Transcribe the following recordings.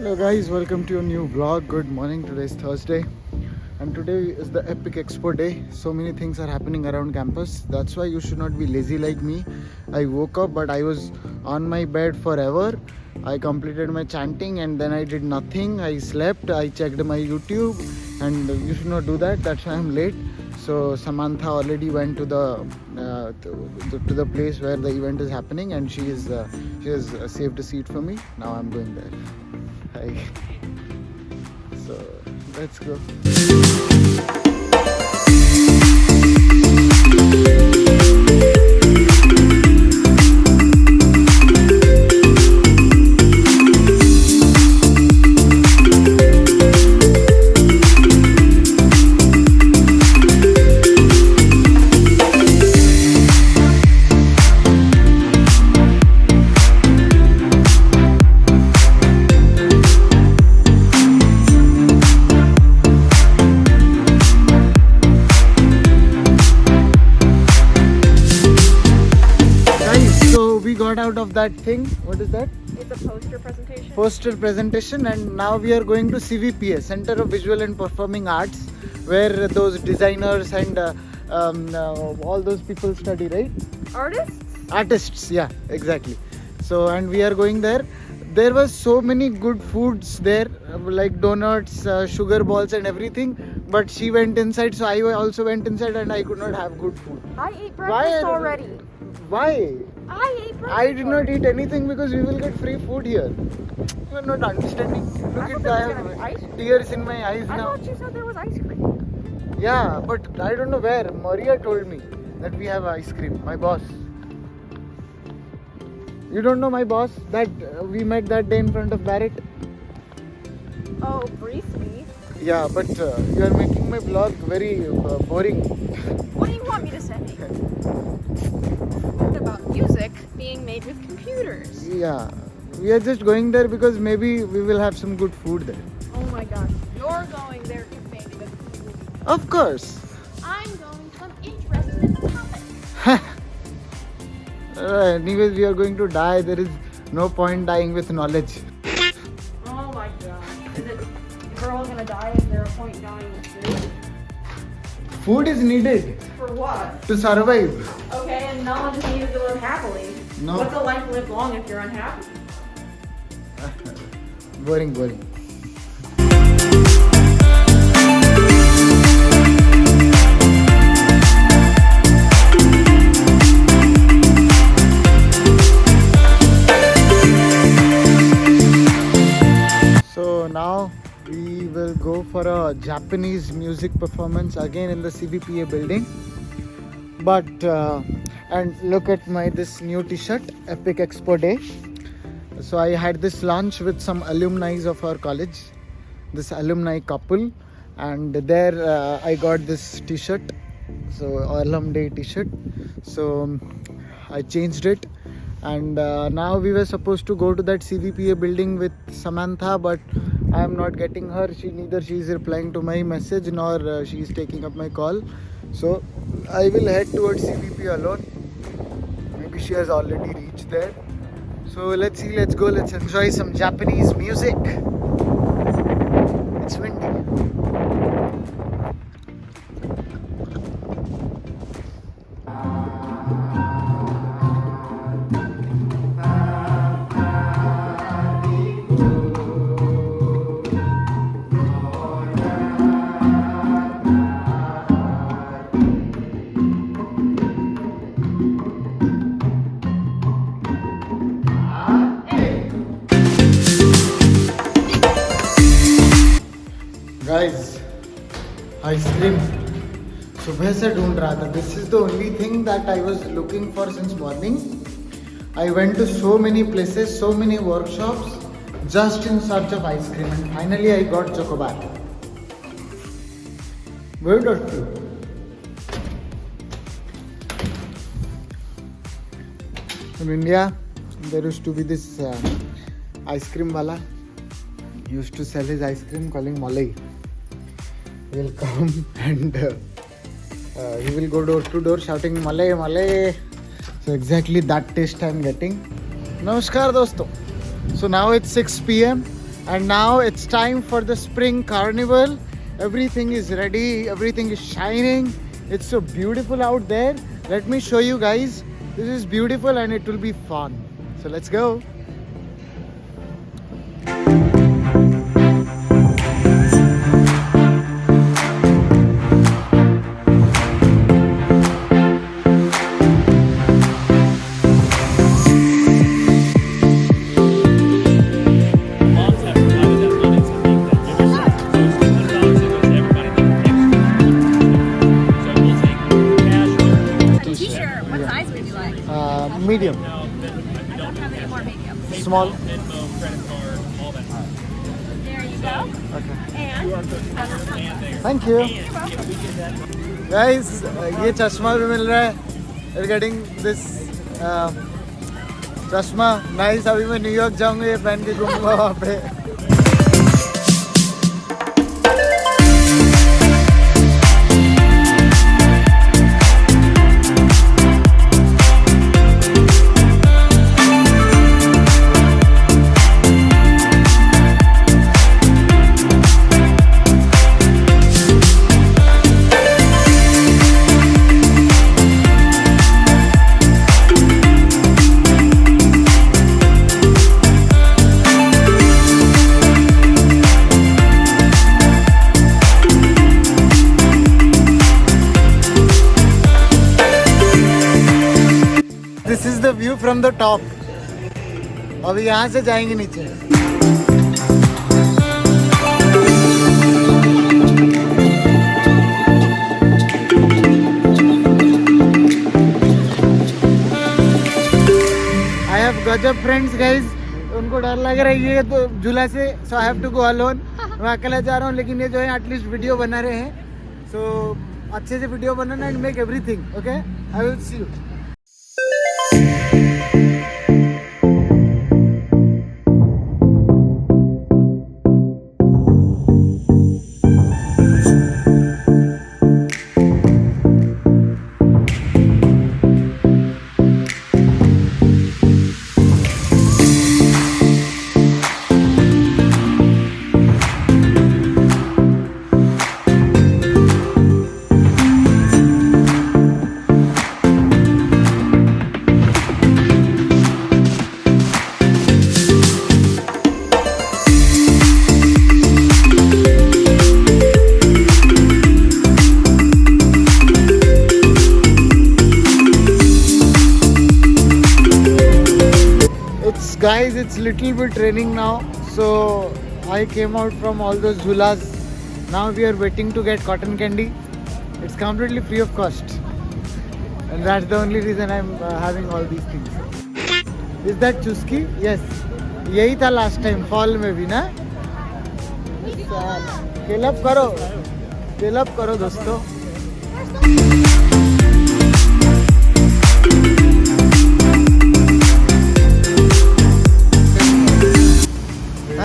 Hello guys, welcome to a new vlog. Good morning. Today is Thursday and today is the epic expo day. So many things are happening around campus. That's why you should not be lazy like me. I woke up but I was on my bed forever. I completed my chanting and then I did nothing. I slept, I checked my YouTube, and you should not do that. That's why I'm late. So Samantha already went to the place where the event is happening, and she has saved a seat for me. Now I'm going there. Hi. So let's go. Out of that thing, what is that? It's a poster presentation. Poster presentation, and now we are going to CVPA, Center of Visual and Performing Arts, where those designers and all those people study, right? Artists, yeah, exactly. So, and we are going there. There was so many good foods there, like donuts, sugar balls and everything, but she went inside, so I also went inside and I could not have good food. I ate breakfast already. Why? I ate breakfast. I did not eat anything because we will get free food here. You are not understanding. Look at I have tears in my eyes now. I thought you said there was ice cream. Yeah, but I don't know where. Maria told me that we have ice cream. My boss. You don't know my boss that we met that day in front of Barrett? Oh, briefly. Yeah, but you are making my vlog very boring. What do you want me to say? About music being made with computers. Yeah, we are just going there because maybe we will have some good food there. Oh my gosh, you're going there to make the food. Of course. I'm going because I'm interested in the topic. Anyways, we are going to die. There is no point dying with knowledge. Oh my god. Is it girl gonna die? Is there a point dying with food? Food is needed. For what? To survive. Okay, and no one just needs to live happily. No. What's a life lived long if you're unhappy? Boring. So now we will go for a Japanese music performance again in the CVPA building. But and look at this new t-shirt, Epic Expo Day. So I had this lunch with some alumni of our college, this alumni couple, and there I got this t-shirt, so alum day t-shirt. So I changed it, and now we were supposed to go to that CVPA building with Samantha, but I am not getting her. Neither she is replying to my message nor she is taking up my call. So I will head towards CVP alone. Maybe she has already reached there. So let's see, let's go, let's enjoy some Japanese music. It's windy. Guys, ice cream. सुबह से ढूंढ रहा था. This is the only thing that I was looking for since morning. I went to so many places, so many workshops, just in search of ice cream, and finally I got Chocobar. Good or true? In India, there used to be this ice cream wala. He used to sell his ice cream calling Malai. He'll come and he will go door to door shouting Malai, Malai. So exactly that taste I'm getting. Namaskar dosto. So now it's 6 p.m. And now it's time for the spring carnival. Everything is ready, everything is shining. It's so beautiful out there. Let me show you guys. This is beautiful and it will be fun. So let's go. Medium. I don't have any more medium. Small. Venmo, credit card, all that. There you go. Okay. And Thank you. Guys, ये चश्मा भी मिल रहा है. We're getting this चश्मा. Nice. अभी मैं New York जाऊंगा ये पहन के घूमूंगा वहाँ पे. This is the view from the top. अभी यहाँ से जाएंगे नीचे. I have gajab friends guys. उनको डर लग रहा है ये तो झूला से. So I have to go alone. मैं अकेला जा रहा हूँ लेकिन ये जो है एटलीस्ट वीडियो बना रहे हैं. So अच्छे से video banana and make everything. Okay? I will see you. Guys, it's little bit raining now, so I came out from all those jhulas. Now we are waiting to get cotton candy. It's completely free of cost, and that's the only reason I'm having all these things. Is that chuski? Yes. यही था last time fall में भी ना. Fill up करो दोस्तों.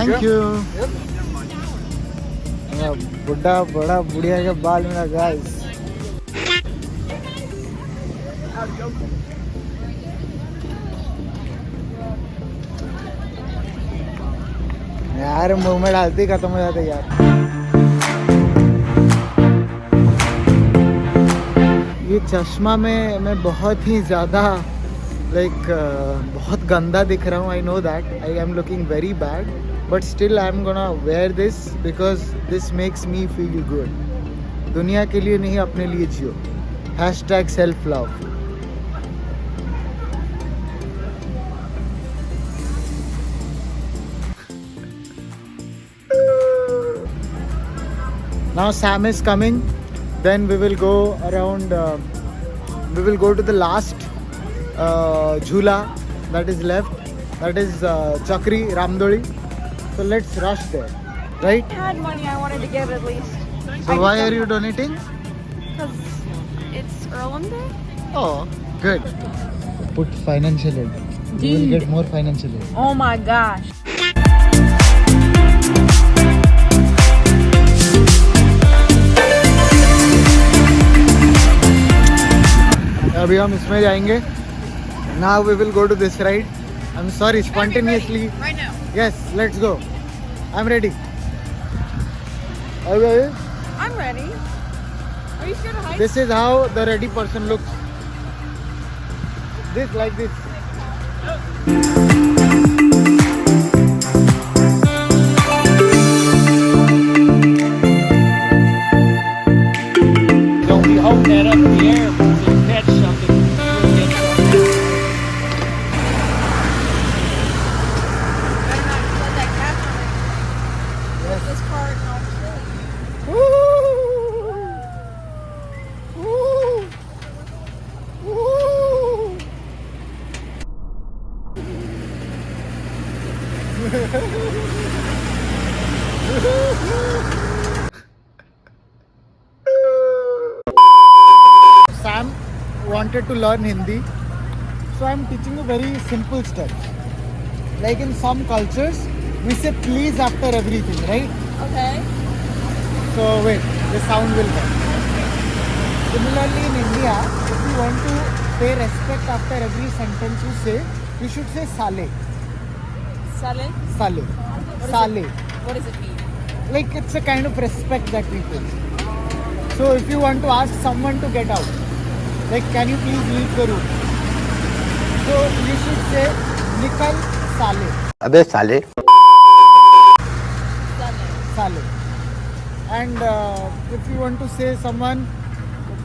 Thank you. बुढ़ा बड़ा बुढ़िया के बाल मेरा guys. यार मुंह में डालते ही खत्म हो जाते यार. ये चश्मा में मैं बहुत ही ज़्यादा बहुत गंदा दिख रहा हूँ. I know that I am looking very bad, but still I am gonna wear this because this makes me feel good. दुनिया के लिए नहीं, अपने लिए जियो. #self-love. Now Sam is coming. Then we will go around. We will go to the last jhula that is left. That is Chakri Ramdoli. So let's rush there, right? I had money I wanted to give at least. So why are you donating? Because it's Earlham Day. Oh, good. Put financial aid. You will get more financial aid. Oh my gosh. अभी हम इसमें जाएंगे. Now we will go to this ride. I'm sorry, spontaneously. Right now. Yes, let's go. I'm ready. Are you ready? I'm ready. Are you scared of heights? This is how the ready person looks. This like this. Don't be holding that up in the air because if you catch something, you'll get something. Better not let that catch on it. With this cart and all the Woo! Woo! Woo! Sam wanted to learn Hindi, so I'm teaching you very simple steps. Like in some cultures, we say please after everything, right? Okay. So wait, the sound will come. Similarly in India, if you want to pay respect after every sentence you say, you should say sale. Sale? Sale. Sale. What does it mean? Like it's a kind of respect that we pay. So if you want to ask someone to get out, like can you please leave the room? So you should say nikal sale. अबे साले Sale. Sale. And if you want to say someone,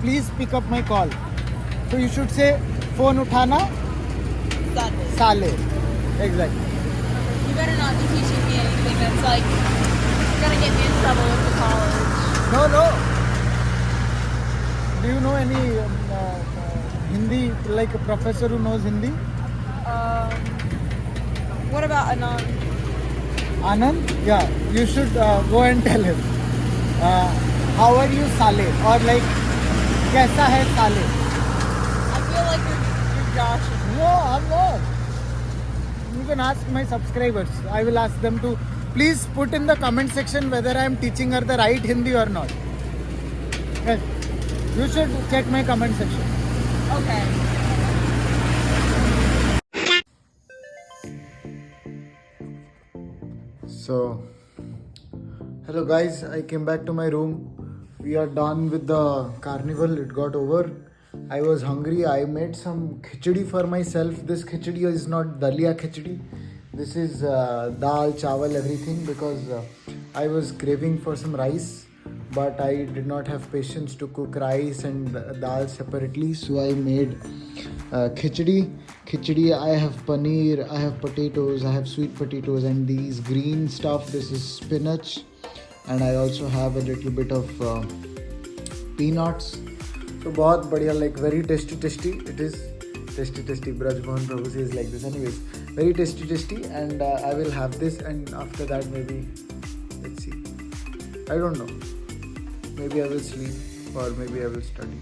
please pick up my call. So you should say phone uthana Sale. sale. Exactly. You better not be teaching me anything that's like gonna get me in trouble with the college. No. Do you know any Hindi, like a professor who knows Hindi? What about Anand? Anand? Yeah, you should go and tell him. How are you, Sale? Or like, kaisa hai Sale? I feel like you're joshing. No, I'm not. You can ask my subscribers. I will ask them to please put in the comment section whether I am teaching her the right Hindi or not. Yes. You should check my comment section. Okay. So, hello guys, I came back to my room. We are done with the carnival, it got over. I was hungry, I made some khichdi for myself. This khichdi is not dalia khichdi. This is dal, chawal, everything because I was craving for some rice. But I did not have patience to cook rice and dal separately. So I made khichdi. I have paneer, I have potatoes, I have sweet potatoes and these green stuff. This is spinach. And I also have a little bit of peanuts. So बहुत बढ़िया, like very tasty. It is tasty. Braj Mohan Prabhu says like this. Anyways, very tasty. And I will have this and after that maybe, let's see. I don't know. Maybe I will sleep or maybe I will study.